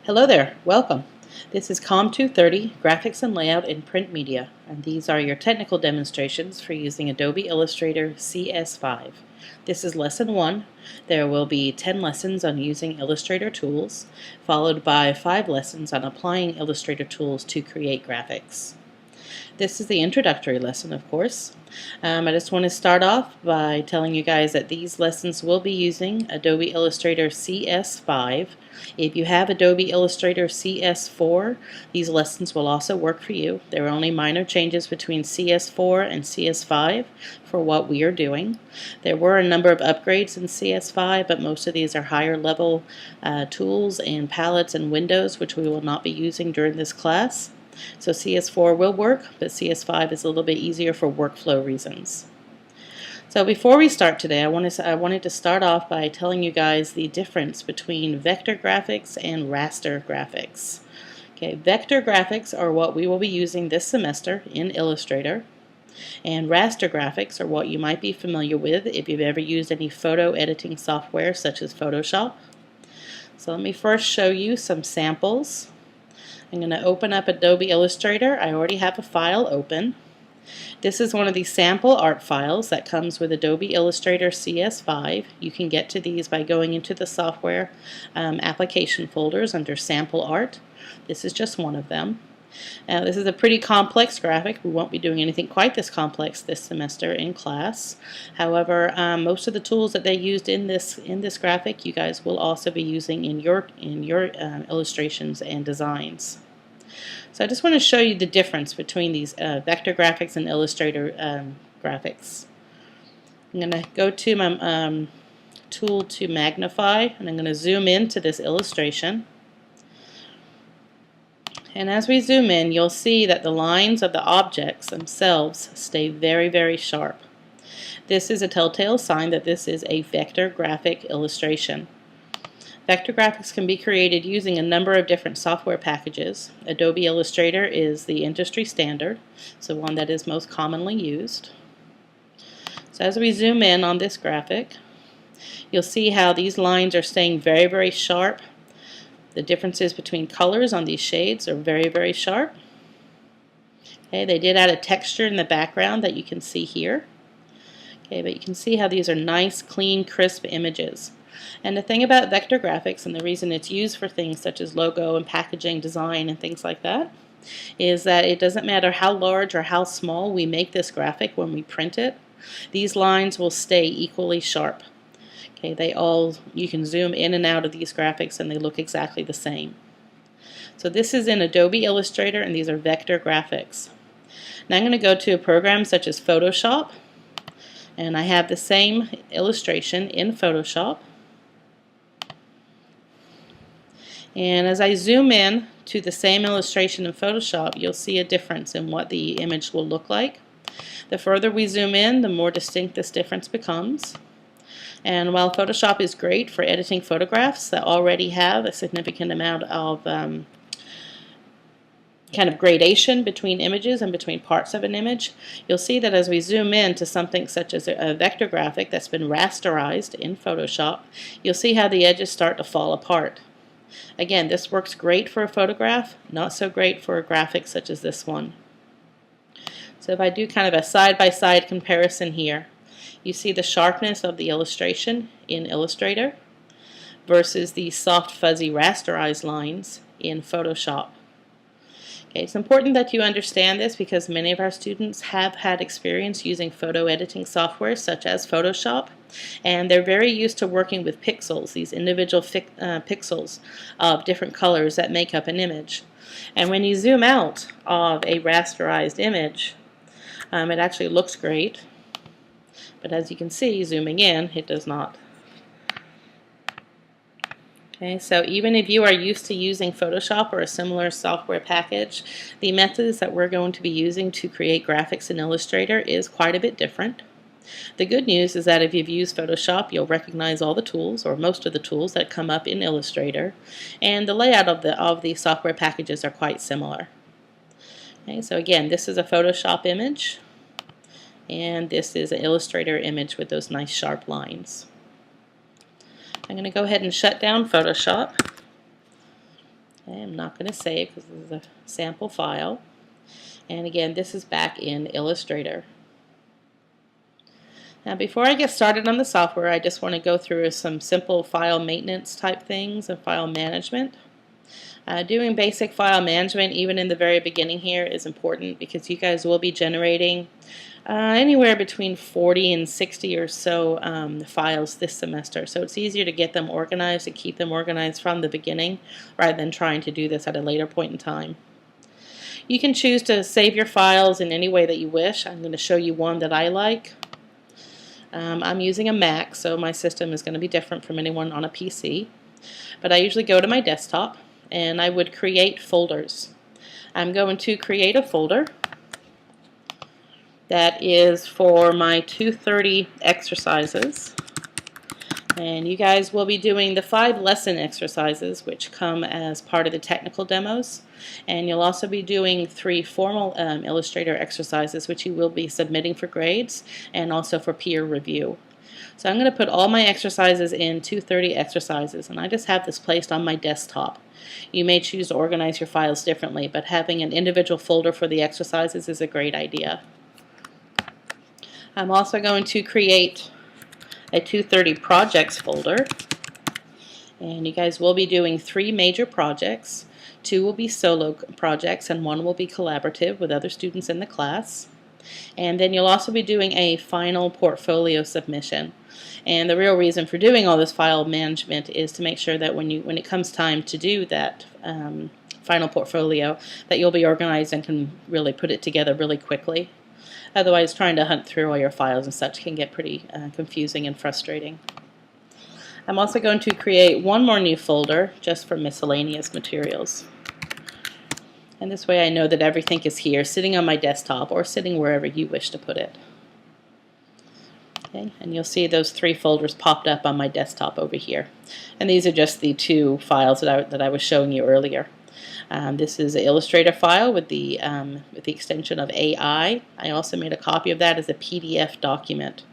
Hello there, welcome. This is COM 230, Graphics and Layout in Print Media, and these are your technical demonstrations for using Adobe Illustrator CS5. This is Lesson 1. There will be 10 lessons on using Illustrator tools, followed by 5 lessons on applying Illustrator tools to create graphics. This is the introductory lesson, of course. I just want to start off by telling you guys that these lessons will be using Adobe Illustrator CS5. If you have Adobe Illustrator CS4, these lessons will also work for you. There are only minor changes between CS4 and CS5 for what we are doing. There were a number of upgrades in CS5, but most of these are higher level tools and palettes and windows, which we will not be using during this class. So CS4 will work, but CS5 is a little bit easier for workflow reasons. So before we start today, I wanted to start off by telling you guys the difference between vector graphics and raster graphics. Okay, vector graphics are what we will be using this semester in Illustrator, and raster graphics are what you might be familiar with if you've ever used any photo editing software such as Photoshop. So let me first show you some samples. I'm going to open up Adobe Illustrator. I already have a file open. This is one of the sample art files that comes with Adobe Illustrator CS5. You can get to these by going into the software application folders under sample art. This is just one of them. Now, this is a pretty complex graphic. We won't be doing anything quite this complex this semester in class. However, most of the tools that they used in this graphic, you guys will also be using in your illustrations and designs. So I just want to show you the difference between these vector graphics and Illustrator graphics. I'm going to go to my tool to magnify, and I'm going to zoom in to this illustration. And as we zoom in, you'll see that the lines of the objects themselves stay very, very sharp. This is a telltale sign that this is a vector graphic illustration. Vector graphics can be created using a number of different software packages. Adobe Illustrator is the industry standard, so one that is most commonly used. So as we zoom in on this graphic, you'll see how these lines are staying very, very sharp. The differences between colors on these shades are very, very sharp. Okay, they did add a texture in the background that you can see here. Okay, but you can see how these are nice, clean, crisp images. And the thing about vector graphics, and the reason it's used for things such as logo and packaging design and things like that, is that it doesn't matter how large or how small we make this graphic when we print it, these lines will stay equally sharp. Okay, you can zoom in and out of these graphics and they look exactly the same. So this is in Adobe Illustrator, and these are vector graphics. Now I'm going to go to a program such as Photoshop, and I have the same illustration in Photoshop. And as I zoom in to the same illustration in Photoshop, you'll see a difference in what the image will look like. The further we zoom in, the more distinct this difference becomes. And while Photoshop is great for editing photographs that already have a significant amount of kind of gradation between images and between parts of an image, you'll see that as we zoom in to something such as a vector graphic that's been rasterized in Photoshop, you'll see how the edges start to fall apart. Again, this works great for a photograph, not so great for a graphic such as this one. So if I do kind of a side-by-side comparison here, you see the sharpness of the illustration in Illustrator versus the soft, fuzzy, rasterized lines in Photoshop. Okay, it's important that you understand this because many of our students have had experience using photo editing software such as Photoshop, and they're very used to working with pixels, these individual pixels of different colors that make up an image. And when you zoom out of a rasterized image, it actually looks great. But as you can see, zooming in, it does not. Okay, so even if you are used to using Photoshop or a similar software package, the methods that we're going to be using to create graphics in Illustrator is quite a bit different. The good news is that if you've used Photoshop, you'll recognize all the tools, or most of the tools that come up in Illustrator, and the layout of the software packages are quite similar. Okay, so again, this is a Photoshop image. And this is an Illustrator image with those nice sharp lines. I'm going to go ahead and shut down Photoshop. Okay, I'm not going to save because this is a sample file. And again, this is back in Illustrator. Now before I get started on the software, I just want to go through some simple file maintenance type things and file management. Doing basic file management even in the very beginning here is important because you guys will be generating anywhere between 40 and 60 or so files this semester. So it's easier to get them organized and keep them organized from the beginning rather than trying to do this at a later point in time. You can choose to save your files in any way that you wish. I'm going to show you one that I like. I'm using a Mac, so my system is going to be different from anyone on a PC. But I usually go to my desktop and I would create folders. I'm going to create a folder that is for my 230 exercises. And you guys will be doing the 5 lesson exercises, which come as part of the technical demos. And you'll also be doing 3 formal Illustrator exercises, which you will be submitting for grades and also for peer review. So I'm going to put all my exercises in 230 exercises, and I just have this placed on my desktop. You may choose to organize your files differently, but having an individual folder for the exercises is a great idea. I'm also going to create a 230 projects folder, and you guys will be doing 3 major projects. 2 will be solo projects and 1 will be collaborative with other students in the class. And then you'll also be doing a final portfolio submission. And the real reason for doing all this file management is to make sure that when it comes time to do that final portfolio, that you'll be organized and can really put it together really quickly. Otherwise, trying to hunt through all your files and such can get pretty confusing and frustrating. I'm also going to create one more new folder just for miscellaneous materials. And this way I know that everything is here, sitting on my desktop or sitting wherever you wish to put it. Okay, and you'll see those 3 folders popped up on my desktop over here. And these are just the 2 files that I was showing you earlier. This is an Illustrator file with the extension of AI. I also made a copy of that as a PDF document.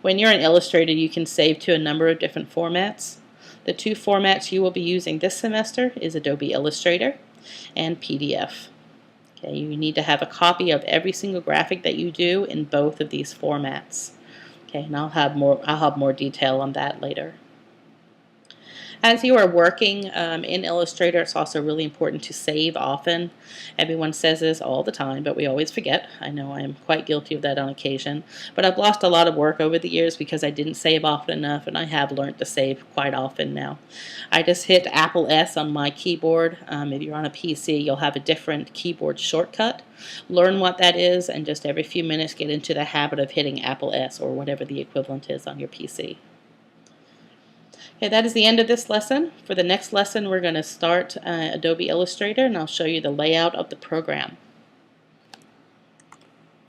When you're in Illustrator, you can save to a number of different formats. The 2 formats you will be using this semester is Adobe Illustrator and PDF. Okay, you need to have a copy of every single graphic that you do in both of these formats. Okay, and I'll have more detail on that later. As you are working in Illustrator, it's also really important to save often. Everyone says this all the time, but we always forget. I know I am quite guilty of that on occasion. But I've lost a lot of work over the years because I didn't save often enough, and I have learned to save quite often now. I just hit Apple S on my keyboard. If you're on a PC, you'll have a different keyboard shortcut. Learn what that is, and just every few minutes get into the habit of hitting Apple S or whatever the equivalent is on your PC. Okay, that is the end of this lesson. For the next lesson, we're going to start Adobe Illustrator, and I'll show you the layout of the program.